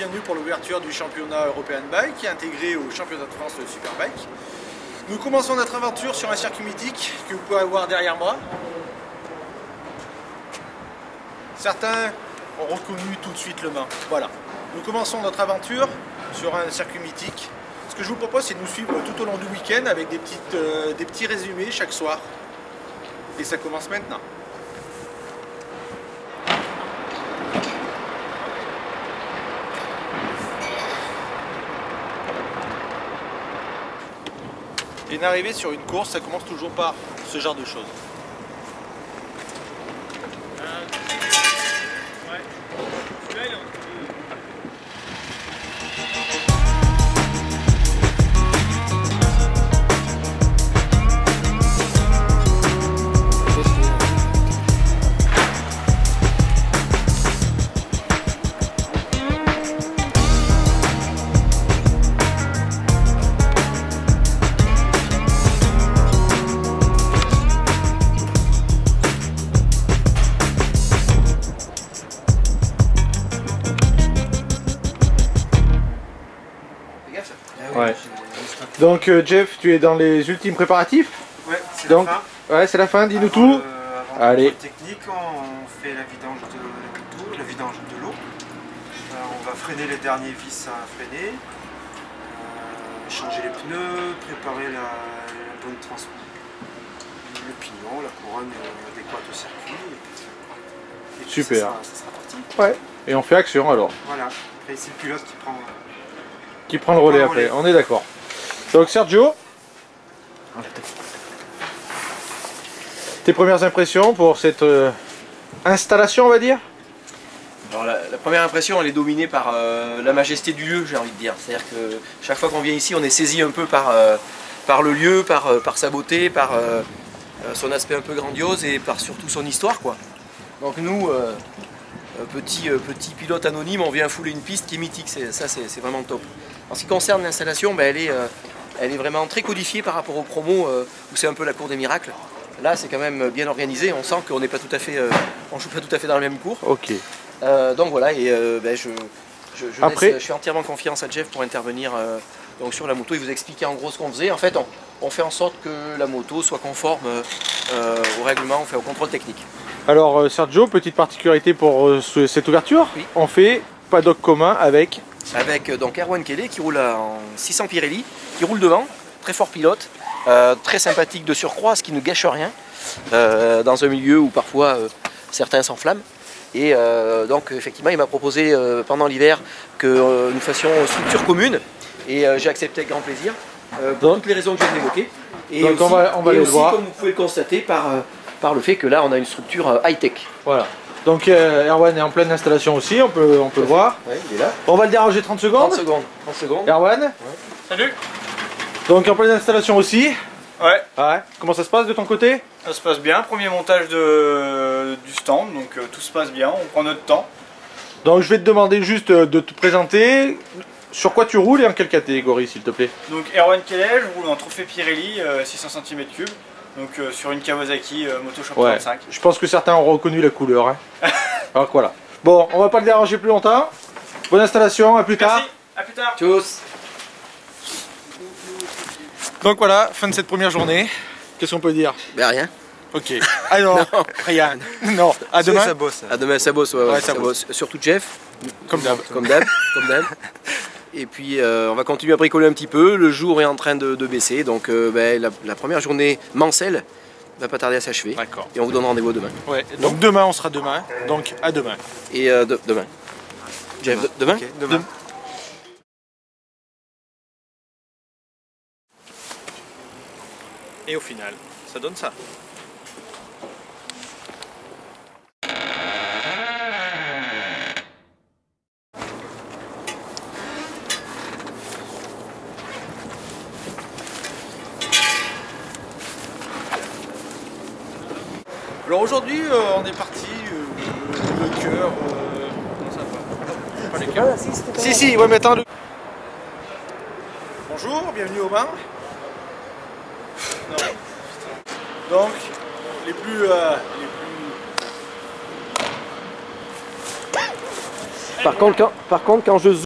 bienvenue pour l'ouverture du championnat European Bike qui est intégré au championnat de France de Superbike. Nous commençons notre aventure sur un circuit mythique que vous pouvez voir derrière moi. Certains ont reconnu tout de suite Le Mans. Voilà. Nous commençons notre aventure sur un circuit mythique. Ce que je vous propose, c'est de nous suivre tout au long du week-end avec des petits résumés chaque soir. Et ça commence maintenant. Et une arrivée sur une course, ça commence toujours par ce genre de choses. Ouais. Donc Jeff, tu es dans les ultimes préparatifs? Ouais, c'est la fin. Ouais, c'est la fin, dis-nous tout. Avant allez. le technique, on fait la vidange de la moto, la vidange de l'eau. On va freiner les derniers vis à freiner, changer les pneus, préparer la bonne transmission, le pignon, la couronne adéquate au circuit. Et puis super. Ça sera parti. Ouais. Et on fait action alors. Voilà. Après c'est le pilote qui prend le relais après, on est d'accord. Donc Sergio, tes premières impressions pour cette installation, on va dire? Alors la première impression, elle est dominée par la majesté du lieu, j'ai envie de dire. C'est-à-dire que chaque fois qu'on vient ici, on est saisi un peu par le lieu, par sa beauté, par son aspect un peu grandiose et par surtout son histoire, quoi. Donc nous, petit pilote anonyme, on vient fouler une piste qui est mythique, ça c'est vraiment top. En ce qui concerne l'installation, ben, elle est vraiment très codifiée par rapport aux promos où c'est un peu la cour des miracles. Là c'est quand même bien organisé, on sent qu'on n'est pas tout à fait, on joue pas tout à fait dans le même cours. Ok. Donc voilà, et ben, je fais entièrement confiance à Jeff pour intervenir donc sur la moto et vous expliquer en gros ce qu'on faisait. En fait, on fait en sorte que la moto soit conforme au règlement, on fait au contrôle technique. Alors Sergio, petite particularité pour cette ouverture, oui. On fait paddock commun avec donc Erwan Kelly qui roule en 600 Pirelli, qui roule devant, très fort pilote, très sympathique de surcroît, ce qui ne gâche rien dans un milieu où parfois certains s'enflamment. Et donc effectivement il m'a proposé pendant l'hiver que nous fassions structure commune et j'ai accepté avec grand plaisir pour toutes les raisons que je viens d'évoquer. Et donc aussi, on va les voir. Comme vous pouvez le constater par le fait que là on a une structure high-tech. Voilà. Donc Erwan est en pleine installation aussi, on peut le voir. Ouais, il est là. On va le déranger 30 secondes. 30 secondes. Erwan. Ouais. Salut. Donc en pleine installation aussi. Ouais. Ouais. Comment ça se passe de ton côté? Ça se passe bien, premier montage du stand, donc tout se passe bien, on prend notre temps. Donc je vais te demander juste de te présenter, sur quoi tu roules et en quelle catégorie s'il te plaît? Donc Erwan Kelly, je roule en trophée Pirelli 600 cm3, donc sur une Kawasaki Motoshop 35. Je pense que certains ont reconnu la couleur. Hein. Alors voilà. Bon, on va pas le déranger plus longtemps. Bonne installation, à plus tard. Merci, à plus tard. Tchuss. Donc voilà, fin de cette première journée. Qu'est-ce qu'on peut dire? Ben rien. Ok. Alors, non. rien. Non, à demain. Ça bosse. À demain, ça bosse, ouais, ça bosse. Surtout Jeff. Comme d'hab. Comme d'hab. Et puis on va continuer à bricoler un petit peu. Le jour est en train de baisser, donc ben, la première journée mancelle va pas tarder à s'achever. D'accord. Et on vous donne rendez-vous demain. Ouais. Donc demain, on sera demain. Donc à demain. Et demain. Jeff, demain. Okay, demain. Et au final, ça donne ça. Alors aujourd'hui, on est parti, le cœur, comment ça va? Pas le cœur. Si, ouais, mais attends. Bonjour, bienvenue au Mans. Non. Donc, les plus Par contre, quand je zoome